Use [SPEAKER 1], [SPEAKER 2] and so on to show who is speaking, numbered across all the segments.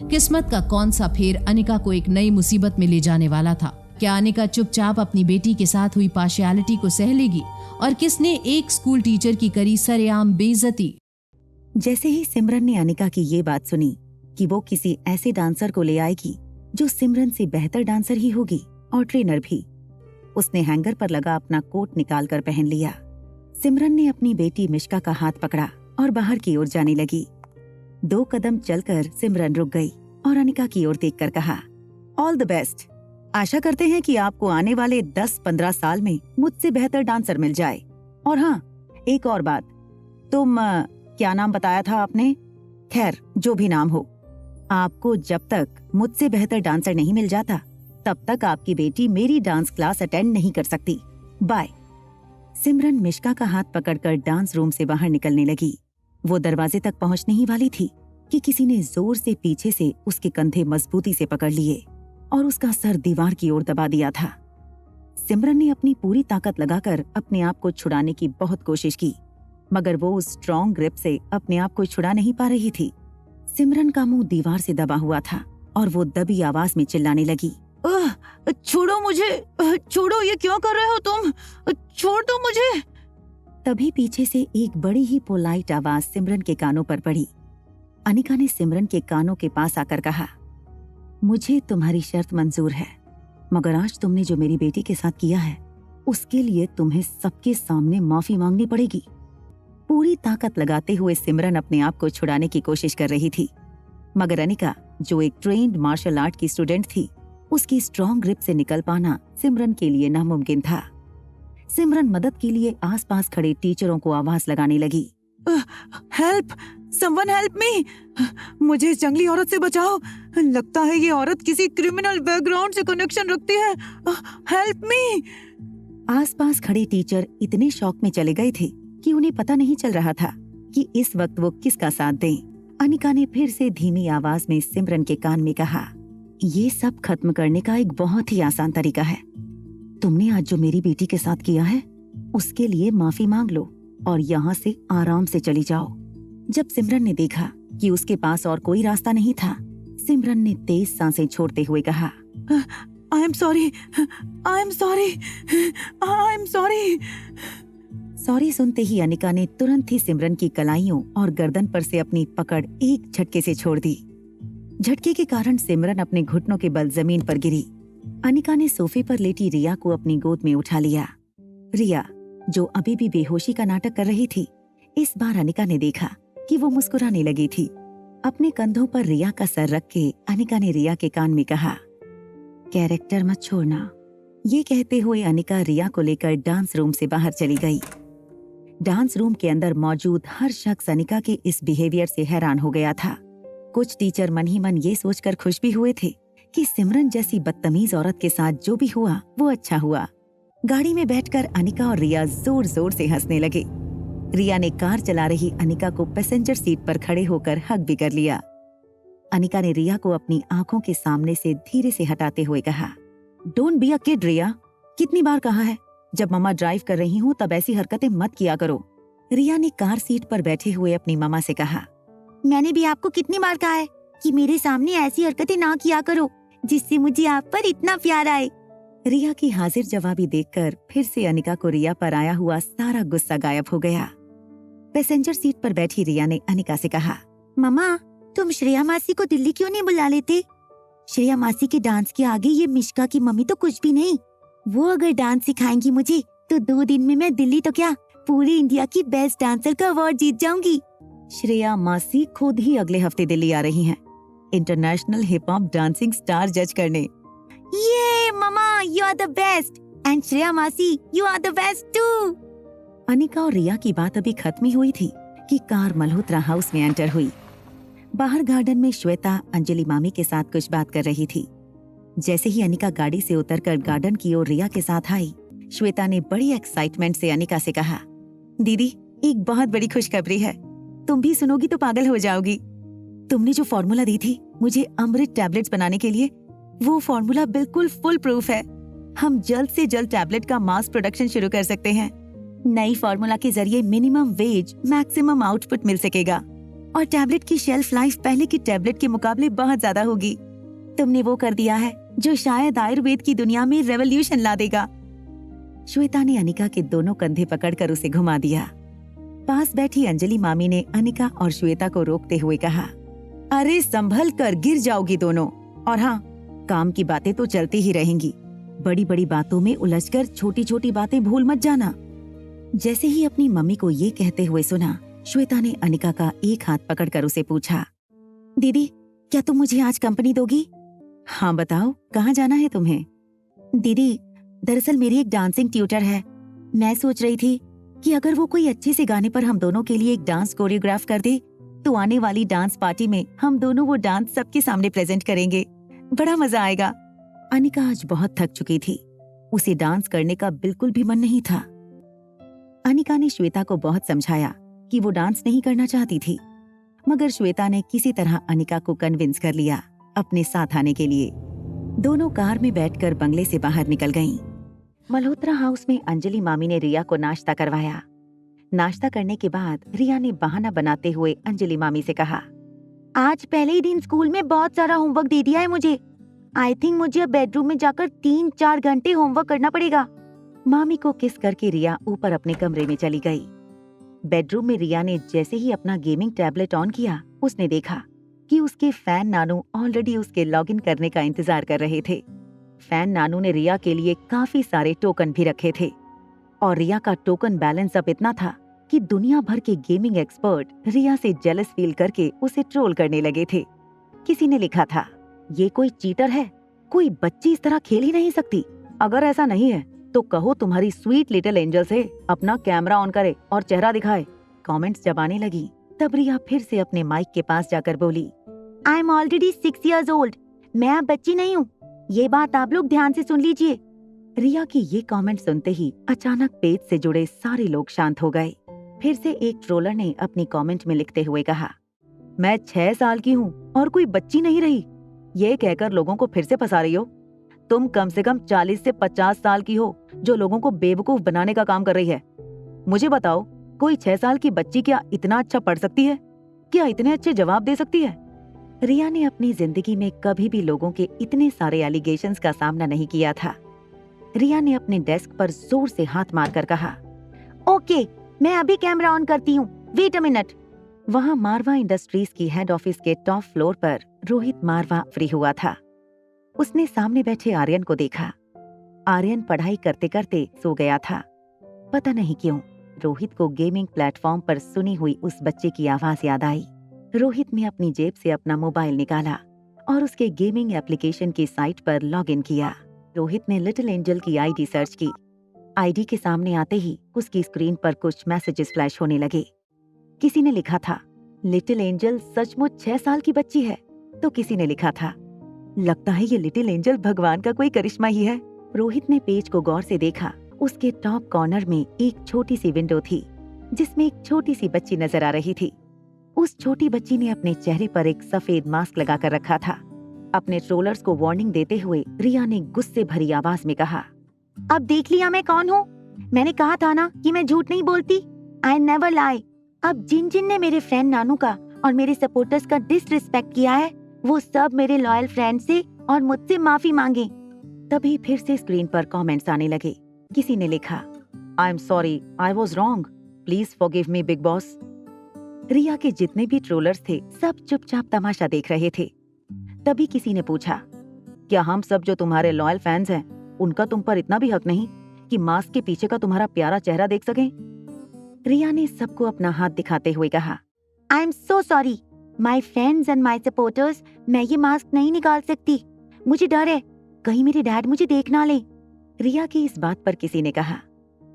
[SPEAKER 1] किस्मत का कौन सा फेर अनिका को एक नई मुसीबत में ले जाने वाला था। क्या अनिका चुपचाप अपनी बेटी के साथ हुई पार्शियलिटी को सह लेगी, और किसने एक स्कूल टीचर की करी सरेआम बेइज्जती।
[SPEAKER 2] जैसे ही सिमरन ने अनिका की ये बात सुनी कि वो किसी ऐसे डांसर को ले आएगी जो सिमरन से बेहतर डांसर ही होगी और ट्रेनर भी, उसने हैंगर पर लगा अपना कोट निकाल कर पहन लिया। सिमरन ने अपनी बेटी मिश्का का हाथ पकड़ा और बाहर की ओर जाने लगी। 2 कदम चलकर सिमरन रुक गई और अनिका की ओर देखकर कहा, ऑल द बेस्ट। आशा करते हैं कि आपको आने वाले 10-15 साल में मुझसे बेहतर डांसर मिल जाए। और हाँ, एक और बात, तुम क्या नाम बताया था आपने? खैर, जो भी नाम हो, आपको जब तक मुझसे बेहतर डांसर नहीं मिल जाता तब तक आपकी बेटी मेरी डांस क्लास अटेंड नहीं कर सकती। बाय। सिमरन मिश्का का हाथ पकड़कर डांस रूम से बाहर निकलने लगी। वो दरवाजे तक पहुंचने ही वाली थी कि किसी ने जोर से पीछे से उसके कंधे मजबूती से पकड़ लिए और उसका सर दीवार की ओर दबा दिया था। सिमरन ने अपनी पूरी ताकत लगाकर अपने आप को छुड़ाने की बहुत कोशिश की, मगर वो उस स्ट्रॉन्ग ग्रिप से अपने आप को छुड़ा नहीं पा रही थी। सिमरन का मुंह दीवार से दबा हुआ था और वो दबी आवाज में चिल्लाने लगी, छोड़ो मुझे, छोड़ो, ये क्यों कर रहे हो तुम? छोड़ दो मुझे। तभी पीछे से एक बड़ी ही पोलाइट आवाज सिमरन के कानों पर पड़ी। अनिका ने सिमरन के कानों के पास आकर कहा, मुझे तुम्हारी शर्त मंजूर है, मगर आज तुमने जो मेरी बेटी के साथ किया है उसके लिए तुम्हें सबके सामने माफी मांगनी पड़ेगी। पूरी ताकत लगाते हुए सिमरन अपने आप को छुड़ाने की कोशिश कर रही थी, मगर अनिका, जो एक ट्रेन्ड मार्शल आर्ट की स्टूडेंट थी, उसकी स्ट्रॉन्ग ग्रिप से निकल पाना सिमरन के लिए नामुमकिन था। सिमरन मदद के लिए आसपास खड़े टीचरों को आवाज लगाने लगी, हेल्प, समवन हेल्प मी, मुझे इस जंगली औरत से बचाओ। लगता है ये औरत किसी क्रिमिनल बैकग्राउंड से कनेक्शन रखती है। Help me. आसपास खड़े टीचर इतने शॉक में चले गए थे कि उन्हें पता नहीं चल रहा था कि इस वक्त वो किसका साथ दें। अनिका ने फिर से धीमी आवाज में सिमरन के कान में कहा, ये सब खत्म करने का एक बहुत ही आसान तरीका है। तुमने आज जो मेरी बेटी के साथ किया है उसके लिए माफी मांग लो और यहाँ से आराम से चली जाओ। जब सिमरन ने देखा कि उसके पास और कोई रास्ता नहीं था, सिमरन ने तेज सांसें छोड़ते हुए कहा, आई am sorry, I am sorry, I am sorry. Sorry सुनते ही अनिका ने तुरंत ही सिमरन की कलाइयों और गर्दन पर से अपनी पकड़ एक झटके से छोड़ दी। झटके के कारण सिमरन अपने घुटनों के बल जमीन पर गिरी। अनिका ने सोफे पर लेटी रिया को अपनी गोद में उठा लिया। रिया, जो अभी भी बेहोशी का नाटक कर रही थी, इस बार अनिका ने देखा कि वो मुस्कुराने लगी थी। अपने कंधों पर रिया का सर रख के अनिका ने रिया के कान में कहा, कैरेक्टर मत छोड़ना। ये कहते हुए अनिका रिया को लेकर डांस रूम से बाहर चली गई। डांस रूम के अंदर मौजूद हर शख्स अनिका के इस बिहेवियर से हैरान हो गया था। कुछ टीचर मन ही मन ये सोचकर खुश भी हुए थे कि सिमरन जैसी बदतमीज औरत के साथ जो भी हुआ वो अच्छा हुआ। गाड़ी में बैठकर अनिका और रिया जोर जोर से हंसने लगे। रिया ने कार चला रही अनिका को पैसेंजर सीट पर खड़े होकर हग भी कर लिया। अनिका ने रिया को अपनी आंखों के सामने से धीरे से हटाते हुए कहा, डोंट बी अ किड रिया, कितनी बार कहा है, जब मम्मा ड्राइव कर रही हूँ तब ऐसी हरकतें मत किया करो। रिया ने कार सीट पर बैठे हुए अपनी मम्मा से कहा, मैंने भी आपको कितनी बार कहा है कि मेरे सामने ऐसी हरकतें ना किया करो जिससे मुझे आप पर इतना प्यार आए। रिया की हाजिर जवाबी देखकर फिर से अनिका को रिया पर आया हुआ सारा गुस्सा गायब हो गया। पैसेंजर सीट पर बैठी रिया ने अनिका से कहा, मम्मा, तुम श्रेया मासी को दिल्ली क्यों नहीं बुला लेते? श्रेया मासी के डांस के आगे ये मिश्का की मम्मी तो कुछ भी नहीं। वो अगर डांस सिखाएंगी मुझे तो 2 दिन में मैं दिल्ली तो क्या पूरे इंडिया की बेस्ट डांसर का अवार्ड जीत जाऊंगी। श्रेया मासी खुद ही अगले हफ्ते दिल्ली आ रही हैं, international hip hop dancing star जज करने। ये mama, you are the best and Shreya मासी, you are the best too. Anika और रिया की बात अभी खत्म ही हुई थी कि कार मल्होत्रा हाउस में एंटर हुई। बाहर गार्डन में श्वेता अंजलि मामी के साथ कुछ बात कर रही थी। जैसे ही अनिका गाड़ी से उतरकर गार्डन की ओर रिया के साथ आई, श्वेता ने बड़ी एक्साइटमेंट से अनिका से कहा, दीदी, एक बहुत बड़ी खुशखबरी है, तुम भी सुनोगी तो पागल हो जाओगी। तुमने जो फॉर्मूला दी थी मुझे अमृत टैबलेट्स बनाने के लिए, वो फॉर्मूला बिल्कुल फुल प्रूफ है। हम जल्द से जल्द टैबलेट का मास प्रोडक्शन शुरू कर सकते हैं। नई फॉर्मूला के जरिए मिनिमम वेज मैक्सिमम आउटपुट मिल सकेगा और टैबलेट की शेल्फ लाइफ पहले की टैबलेट के मुकाबले बहुत ज्यादा होगी। तुमने वो कर दिया है जो शायद आयुर्वेद की दुनिया में रेवोल्यूशन ला देगा। श्वेता ने अनिका के दोनों कंधे पकड़कर उसे घुमा दिया। पास बैठी अंजलि मामी ने अनिका और श्वेता को रोकते हुए कहा, अरे संभल कर, गिर जाओगी दोनों। और हाँ, काम की बातें तो चलती ही रहेंगी, बड़ी बड़ी बातों में उलझकर छोटी छोटी बातें भूल मत जाना। जैसे ही अपनी मम्मी को ये कहते हुए सुना, श्वेता ने अनिका का एक हाथ पकड़कर उसे पूछा, दीदी क्या तुम मुझे आज कंपनी दोगी? हाँ बताओ, कहाँ जाना है तुम्हें? दीदी दरअसल मेरी एक डांसिंग ट्यूटर है। मैं सोच रही थी कि अगर वो कोई अच्छे से गाने पर हम दोनों के लिए एक डांस कोरियोग्राफ कर दे तो आने वाली डांस पार्टी में हम दोनों वो डांस सबके सामने प्रेजेंट करेंगे, बड़ा मजा आएगा। अनिका आज बहुत थक चुकी थी, उसे डांस करने का बिल्कुल भी मन नहीं था। अनिका ने श्वेता को बहुत समझाया कि वो डांस नहीं करना चाहती थी, मगर श्वेता ने किसी तरह अनिका को कन्विंस कर लिया अपने साथ आने के लिए। दोनों कार में बैठकर बंगले से बाहर निकल गईं। मल्होत्रा हाउस में अंजलि मामी ने रिया को नाश्ता करवाया। नाश्ता करने के बाद रिया ने बहाना बनाते हुए अंजलि मामी से कहा, आज पहले ही दिन स्कूल में बहुत सारा होमवर्क दे दिया है मुझे। आई थिंक मुझे अब बेडरूम में जाकर 3-4 घंटे होमवर्क करना पड़ेगा। मामी को किस करके रिया ऊपर अपने कमरे में चली गई। बेडरूम में रिया ने जैसे ही अपना गेमिंग टैबलेट ऑन किया, उसने देखा कि उसके फैन नानू ऑलरेडी उसके लॉगिन करने का इंतजार कर रहे थे। फैन नानू ने रिया के लिए काफी सारे टोकन भी रखे थे और रिया का टोकन बैलेंस अब इतना था कि दुनिया भर के गेमिंग एक्सपर्ट रिया से जेलस फील करके उसे ट्रोल करने लगे थे। किसी ने लिखा था, ये कोई चीटर है, कोई बच्ची इस तरह खेल ही नहीं सकती। अगर ऐसा नहीं है तो कहो तुम्हारी स्वीट लिटिल एंजल से अपना कैमरा ऑन करे और चेहरा दिखाए। कमेंट्स जब आने लगी तब रिया फिर से अपने माइक के पास जाकर बोली, I am already 6 years old। मैं अब बच्ची नहीं हूँ, ये बात आप लोग ध्यान से सुन लीजिए। रिया की ये कमेंट सुनते ही अचानक पेज से जुड़े सारे लोग शांत हो गए। फिर से एक ट्रोलर ने अपनी कमेंट में लिखते हुए कहा, मैं 6 साल की हूँ और कोई बच्ची नहीं रही। ये कहकर लोगों को फिर से फंसा रही हो। तुम कम से कम 40 से 50 साल की हो जो लोगों को बेवकूफ बनाने का काम कर रही है। मुझे बताओ, कोई 6 साल की बच्ची क्या इतना अच्छा पढ़ सकती है? क्या इतने अच्छे जवाब दे सकती है? रिया ने अपनी जिंदगी में कभी भी लोगों के इतने सारे एलिगेशंस का सामना नहीं किया था। रिया ने अपने डेस्क पर जोर से हाथ मारकर कहा, ओके, मैं अभी कैमरा ऑन करती हूँ, वेट अ मिनट। वहाँ मारवा इंडस्ट्रीज की हेड ऑफिस के टॉप फ्लोर पर रोहित मारवा फ्री हुआ था। उसने सामने बैठे आर्यन को देखा। आर्यन पढ़ाई करते करते सो गया था। पता नहीं क्यों रोहित को गेमिंग प्लेटफॉर्म पर सुनी हुई उस बच्चे की आवाज याद आई। रोहित ने अपनी जेब से अपना मोबाइल निकाला और उसके गेमिंग एप्लीकेशन की साइट पर लॉगिन किया। रोहित ने लिटिल एंजल की आईडी सर्च की। आईडी के सामने आते ही उसकी स्क्रीन पर कुछ मैसेजेस फ्लैश होने लगे। किसी ने लिखा था, लिटिल एंजल सचमुच 6 साल की बच्ची है। तो किसी ने लिखा था, लगता है ये लिटिल एंजल भगवान का कोई करिश्मा ही है। रोहित ने पेज को गौर से देखा। उसके टॉप कॉर्नर में एक छोटी सी विंडो थी जिसमें एक छोटी सी बच्ची नजर आ रही थी। उस छोटी बच्ची ने अपने चेहरे पर एक सफेद मास्क लगाकर रखा था। अपने ट्रोलर्स को वार्निंग देते हुए रिया ने गुस्से भरी आवाज में कहा, अब देख लिया मैं कौन हूँ। मैंने कहा था ना कि मैं झूठ नहीं बोलती। आई नेवर लाई। अब जिन जिन ने मेरे फ्रेंड नानू का और मेरे सपोर्टर्स का डिसरिस्पेक्ट किया है, वो सब मेरे लॉयल फ्रेंड से और मुझसे माफी मांगे। तभी फिर से स्क्रीन पर कमेंट्स आने लगे। किसी ने लिखा, I am sorry, I was wrong, please forgive me Bigg Boss. Riya के जितने भी ट्रोलर्स थे सब चुपचाप तमाशा देख रहे थे। तभी किसी ने पूछा, क्या हम सब जो तुम्हारे लॉयल फैंस हैं उनका तुम पर इतना भी हक नहीं कि मास्क के पीछे का तुम्हारा प्यारा चेहरा देख सकें? रिया ने सबको अपना हाथ दिखाते हुए कहा, I am so sorry my friends and my supporters, मैं ये मास्क नहीं निकाल सकती। मुझे डर है कहीं मेरे डैड मुझे देख ना ले। रिया की इस बात पर किसी ने कहा,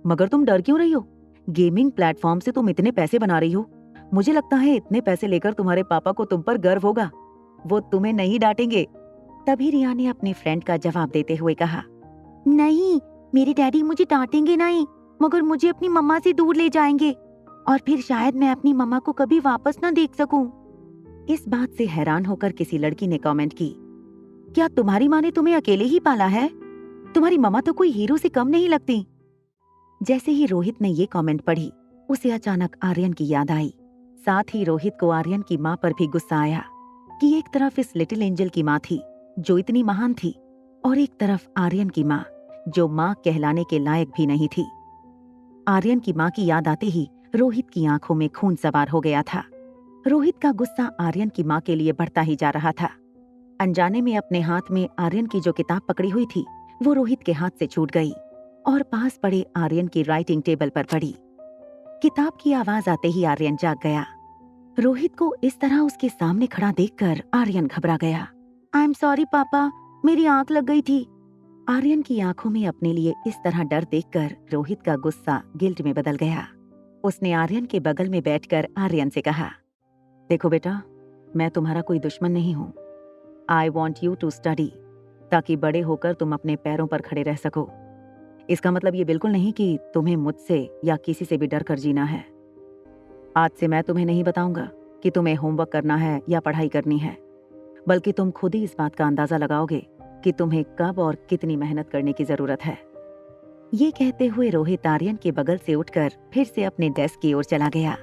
[SPEAKER 2] मगर तुम डर क्यों रही हो? गेमिंग प्लेटफॉर्म से तुम इतने पैसे बना रही हो। मुझे लगता है इतने पैसे लेकर तुम्हारे पापा को तुम पर गर्व होगा, वो तुम्हें नहीं डांटेंगे। तभी रिया ने अपनी फ्रेंड का जवाब देते हुए कहा, नहीं, मेरे डैडी मुझे डांटेंगे नहीं, मगर मुझे अपनी मम्मा से दूर ले जाएंगे और फिर शायद मैं अपनी मम्मा को कभी वापस न देख सकूं। इस बात से हैरान होकर किसी लड़की ने कमेंट की, क्या तुम्हारी माँ ने तुम्हें अकेले ही पाला है? तुम्हारी मम्मा तो कोई हीरो से कम नहीं लगती। जैसे ही रोहित ने ये कमेंट पढ़ी, उसे अचानक आर्यन की याद आई। साथ ही रोहित को आर्यन की माँ पर भी गुस्सा आया कि एक तरफ इस लिटिल एंजल की माँ थी जो इतनी महान थी, और एक तरफ आर्यन की माँ जो माँ कहलाने के लायक भी नहीं थी। आर्यन की माँ की याद आते ही रोहित की आंखों में खून सवार हो गया था। रोहित का गुस्सा आर्यन की माँ के लिए बढ़ता ही जा रहा था। अनजाने में अपने हाथ में आर्यन की जो किताब पकड़ी हुई थी वो रोहित के हाथ से छूट गई और पास पड़े आर्यन की राइटिंग टेबल पर पड़ी। किताब की आवाज आते ही आर्यन जाग गया। रोहित को इस तरह उसके सामने खड़ा देखकर आर्यन घबरा गया। आई एम सॉरी पापा, मेरी आंख लग गई थी। आर्यन की आंखों में अपने लिए इस तरह डर देखकर रोहित का गुस्सा गिल्ट में बदल गया। उसने आर्यन के बगल में बैठकर आर्यन से कहा, देखो बेटा, मैं तुम्हारा कोई दुश्मन नहीं हूँ। I want you to study, ताकि बड़े होकर तुम अपने पैरों पर खड़े रह सको। इसका मतलब ये बिल्कुल नहीं कि तुम्हें मुझसे या किसी से भी डर कर जीना है। आज से मैं तुम्हें नहीं बताऊंगा कि तुम्हें होमवर्क करना है या पढ़ाई करनी है, बल्कि तुम खुद ही इस बात का अंदाजा लगाओगे कि तुम्हें कब और कितनी मेहनत करने की जरूरत है। ये कहते हुए रोहित आर्यन के बगल से उठकर फिर से अपने डेस्क की ओर चला गया।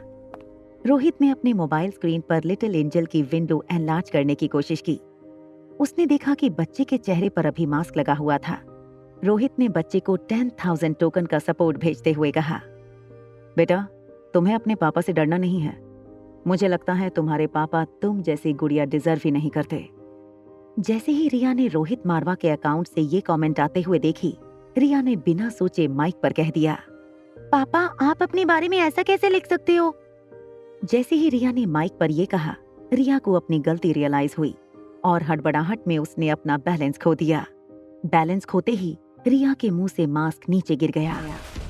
[SPEAKER 2] रोहित ने अपने मोबाइल स्क्रीन पर लिटिल एंजल की विंडो एनलार्ज करने की कोशिश की। उसने देखा कि बच्चे के चेहरे पर अभी मास्क लगा हुआ था। रोहित ने बच्चे को 10,000 टोकन का सपोर्ट भेजते हुए कहा, बेटा, तुम्हें अपने पापा से डरना नहीं है। मुझे लगता है तुम्हारे पापा तुम जैसी गुड़िया डिजर्व ही नहीं करते। जैसे ही रिया ने रोहित मारवा के अकाउंट से ये कमेंट आते हुए देखी, रिया ने बिना सोचे माइक पर कह दिया, पापा, आप अपने बारे में ऐसा कैसे लिख सकते हो? जैसे ही रिया ने माइक पर यह कहा, रिया को अपनी गलती रियलाइज हुई और हड़बड़ाहट में उसने अपना बैलेंस खो दिया। बैलेंस खोते ही रिया के मुंह से मास्क नीचे गिर गया।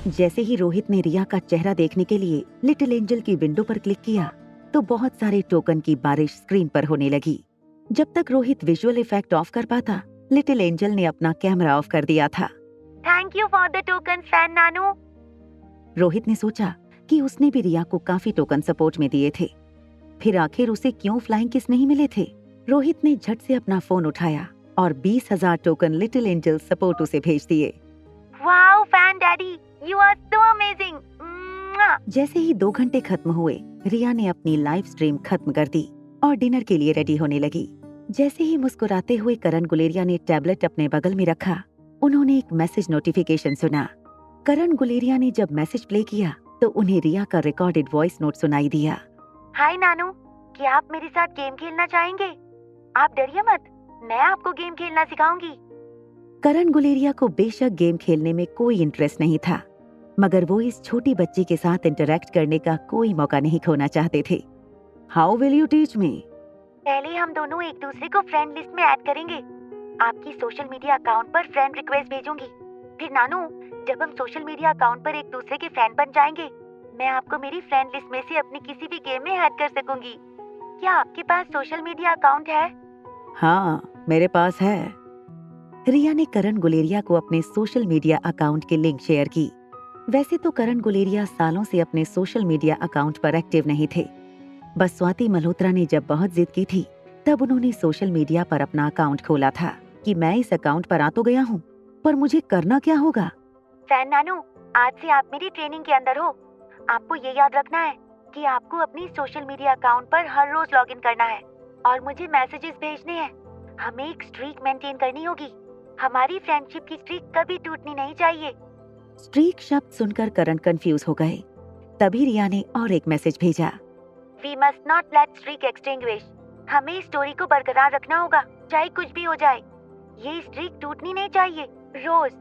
[SPEAKER 2] जैसे ही रोहित ने रिया का चेहरा देखने के लिए लिटिल एंजल की विंडो पर क्लिक किया तो बहुत सारे टोकन की बारिश स्क्रीन पर होने लगी। जब तक रोहित विजुअल इफेक्ट ऑफ कर पाता, लिटिल एंजल ने अपना कैमरा ऑफ कर दिया था।
[SPEAKER 3] Thank you for the token fan Nanu.
[SPEAKER 2] Rohit ने सोचा कि उसने भी रिया को काफी टोकन सपोर्ट में दिए थे, फिर आखिर उसे क्यों फ्लाइंग किस नहीं मिले थे। रोहित ने झट से अपना फोन उठाया और 20,000 टोकन लिटिल एंजल सपोर्ट उसे भेज दिए।
[SPEAKER 3] Wow fan daddy, you are so amazing.
[SPEAKER 2] जैसे ही 2 घंटे खत्म हुए, रिया ने अपनी लाइव स्ट्रीम खत्म कर दी और डिनर के लिए रेडी होने लगी। जैसे ही मुस्कुराते हुए करण गुलेरिया ने टैबलेट अपने बगल में रखा, उन्होंने एक मैसेज नोटिफिकेशन सुना। करण गुलेरिया ने जब मैसेज प्ले किया तो उन्हें रिया का रिकॉर्डेड वॉइस नोट सुनाई दिया।
[SPEAKER 3] हाय नानू, क्या आप मेरे साथ गेम खेलना चाहेंगे? आप डरिए मत, मैं आपको गेम खेलना सिखाऊंगी।
[SPEAKER 2] करण गुलेरिया को बेशक गेम खेलने में कोई इंटरेस्ट नहीं था, मगर वो इस छोटी बच्ची के साथ इंटरेक्ट करने का कोई मौका नहीं खोना चाहते थे। How will you teach me?
[SPEAKER 3] पहले हम दोनों एक दूसरे को फ्रेंड लिस्ट में ऐड करेंगे। आपकी सोशल मीडिया अकाउंट पर फ्रेंड रिक्वेस्ट भेजूंगी। फिर नानू, जब हम सोशल मीडिया अकाउंट पर एक दूसरे के फ्रेंड बन जाएंगे, मैं आपको मेरी फ्रेंड लिस्ट में से अपनी किसी भी गेम में ऐड कर सकूंगी। क्या आपके पास सोशल मीडिया अकाउंट है?
[SPEAKER 2] हाँ, मेरे पास है। रिया ने करण गुलेरिया को अपने सोशल मीडिया अकाउंट की लिंक शेयर की। वैसे तो करण गुलेरिया सालों से अपने सोशल मीडिया अकाउंट पर एक्टिव नहीं थे, बस स्वाति मल्होत्रा ने जब बहुत जिद की थी तब उन्होंने सोशल मीडिया पर अपना अकाउंट खोला था कि मैं इस अकाउंट पर आ तो गया हूँ, पर मुझे करना क्या होगा।
[SPEAKER 3] फैन नानू, आज से आप मेरी ट्रेनिंग के अंदर हो। आपको ये याद रखना है कि आपको अपनी सोशल मीडिया अकाउंट पर हर रोज लॉगिन करना है और मुझे मैसेजेस भेजने हैं। हमें एक स्ट्रीक मेंटेन करनी होगी। हमारी फ्रेंडशिप की स्ट्रीक कभी टूटनी नहीं चाहिए।
[SPEAKER 2] स्ट्रीक शब्द सुनकर करण कंफ्यूज हो गए। तभी रिया ने और एक मैसेज भेजा।
[SPEAKER 3] We must not let streak extinguish. हमें इस स्टोरी को बरकरार रखना होगा, चाहे कुछ भी हो जाए। ये स्ट्रीक टूटनी नहीं चाहिए। रोज,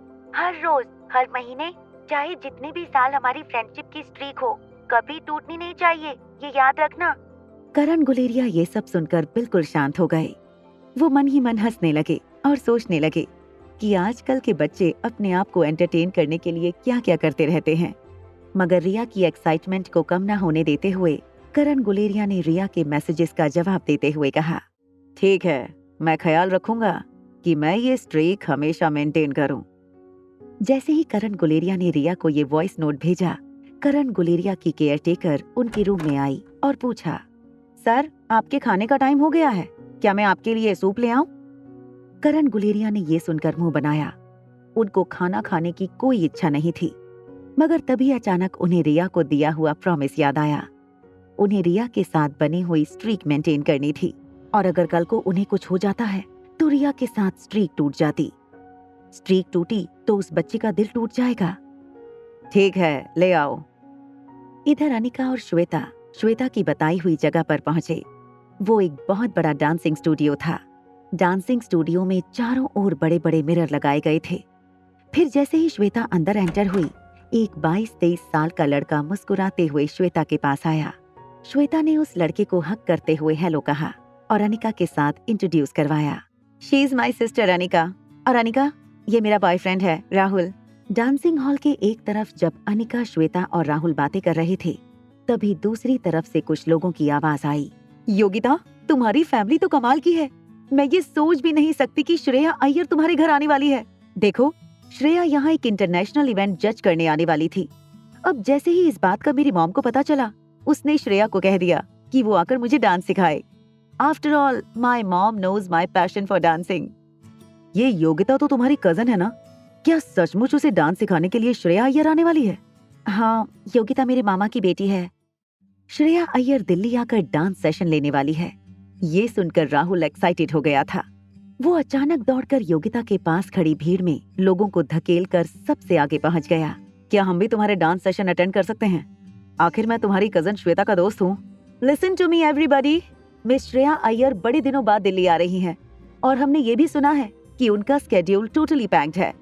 [SPEAKER 3] हर महीने, चाहे जितने भी साल हमारी फ्रेंडशिप की स्ट्रीक हो, कभी टूटनी नहीं चाहिए। ये याद रखना।
[SPEAKER 2] करण गुलेरिया ये सब सुनकर बिल्कुल शांत हो गए। वो मन ही मन हंसने लगे और सोचने लगे कि आजकल के बच्चे अपने आप को एंटरटेन करने के लिए क्या क्या करते रहते हैं। मगर रिया की एक्साइटमेंट को कम न होने देते हुए करण गुलेरिया ने रिया के मैसेजेस का जवाब देते हुए कहा, ठीक है, मैं ख्याल रखूंगा कि मैं ये स्ट्रीक हमेशा मेंटेन करूं। जैसे ही करण गुलेरिया ने रिया को ये वॉइस नोट भेजा, करण गुलेरिया की केयरटेकर उनके रूम में आई और पूछा, सर, आपके खाने का टाइम हो गया है, क्या मैं आपके लिए सूप ले आऊं? करण गुलेरिया ने ये सुनकर मुंह बनाया। उनको खाना खाने की कोई इच्छा नहीं थी, मगर तभी अचानक उन्हें रिया को दिया हुआ प्रॉमिस याद आया। उन्हें रिया के साथ बनी हुई स्ट्रीक मेंटेन करनी थी, और अगर कल को उन्हें कुछ हो जाता है तो रिया के साथ स्ट्रीक टूट जाती। स्ट्रीक टूटी तो उस बच्चे का दिल टूट जाएगा। ठीक है, ले आओ। इधर अनिका और श्वेता की बताई हुई जगह पर पहुंचे। वो एक बहुत बड़ा डांसिंग स्टूडियो था। डांसिंग स्टूडियो में चारों ओर बड़े बड़े मिरर लगाए गए थे। फिर जैसे ही श्वेता अंदर एंटर हुई, एक 22-23 साल का लड़का मुस्कुराते हुए श्वेता के पास आया। श्वेता ने उस लड़के को हक करते हुए हेलो कहा और अनिका के साथ इंट्रोड्यूस करवाया। She is my sister Anika, और अनिका ये मेरा बॉयफ्रेंड है राहुल। डांसिंग हॉल के एक तरफ जब अनिका, श्वेता और राहुल बातें कर रहे थे, तभी दूसरी तरफ से कुछ लोगों की आवाज आई। योगिता, तुम्हारी फैमिली तो कमाल की है। मैं ये सोच भी नहीं सकती कि श्रेया अय्यर तुम्हारे घर आने वाली है। देखो, श्रेया यहाँ एक इंटरनेशनल इवेंट जज करने आने वाली थी। अब जैसे ही इस बात का मेरी मॉम को पता चला, उसने श्रेया को कह दिया कि वो आकर मुझे डांस सिखाए। After all, my mom knows my passion for dancing. ये योगिता तो तुम्हारी कजन है ना? क्या सचमुच उसे डांस सिखाने के लिए श्रेया अय्यर आने वाली है? हाँ, योगिता मेरे मामा की बेटी है। श्रेया अय्यर दिल्ली आकर डांस सेशन लेने वाली है। ये सुनकर राहुल एक्साइटेड हो गया था। वो अचानक दौड़कर योगिता के पास खड़ी भीड़ में लोगों को धकेलकर सबसे आगे पहुंच गया। क्या हम भी तुम्हारे डांस सेशन अटेंड कर सकते हैं? आखिर मैं तुम्हारी कजन श्वेता का दोस्त हूँ। Listen to me everybody, miss Shreya Iyer बड़े दिनों बाद दिल्ली आ रही हैं, और हमने ये भी सुना है कि उनका स्केड्यूल टोटली पैक्ड है।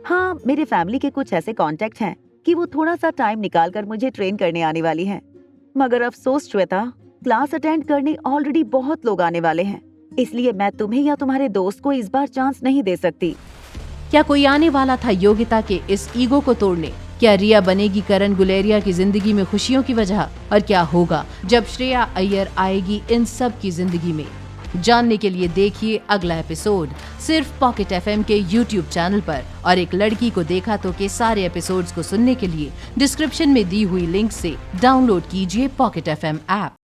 [SPEAKER 2] हाँ, मेरे फैमिली के कुछ ऐसे कॉन्टेक्ट हैं कि वो थोड़ा सा टाइम निकालकर मुझे ट्रेन करने आने वाली हैं। मगर अफसोस श्वेता, क्लास अटेंड करने ऑलरेडी बहुत लोग आने वाले हैं, इसलिए मैं तुम्हें या तुम्हारे दोस्त को इस बार चांस नहीं दे सकती।
[SPEAKER 1] क्या कोई आने वाला था योगिता के इस ईगो को तोड़ने? क्या रिया बनेगी करण गुलेरिया की जिंदगी में खुशियों की वजह? और क्या होगा जब श्रेया अय्यर आएगी इन सब की जिंदगी में? जानने के लिए देखिए अगला एपिसोड सिर्फ पॉकेट FM के YouTube चैनल पर। और एक लड़की को देखा तो के सारे एपिसोड्स को सुनने के लिए डिस्क्रिप्शन में दी हुई लिंक से डाउनलोड कीजिए पॉकेट FM ऐप।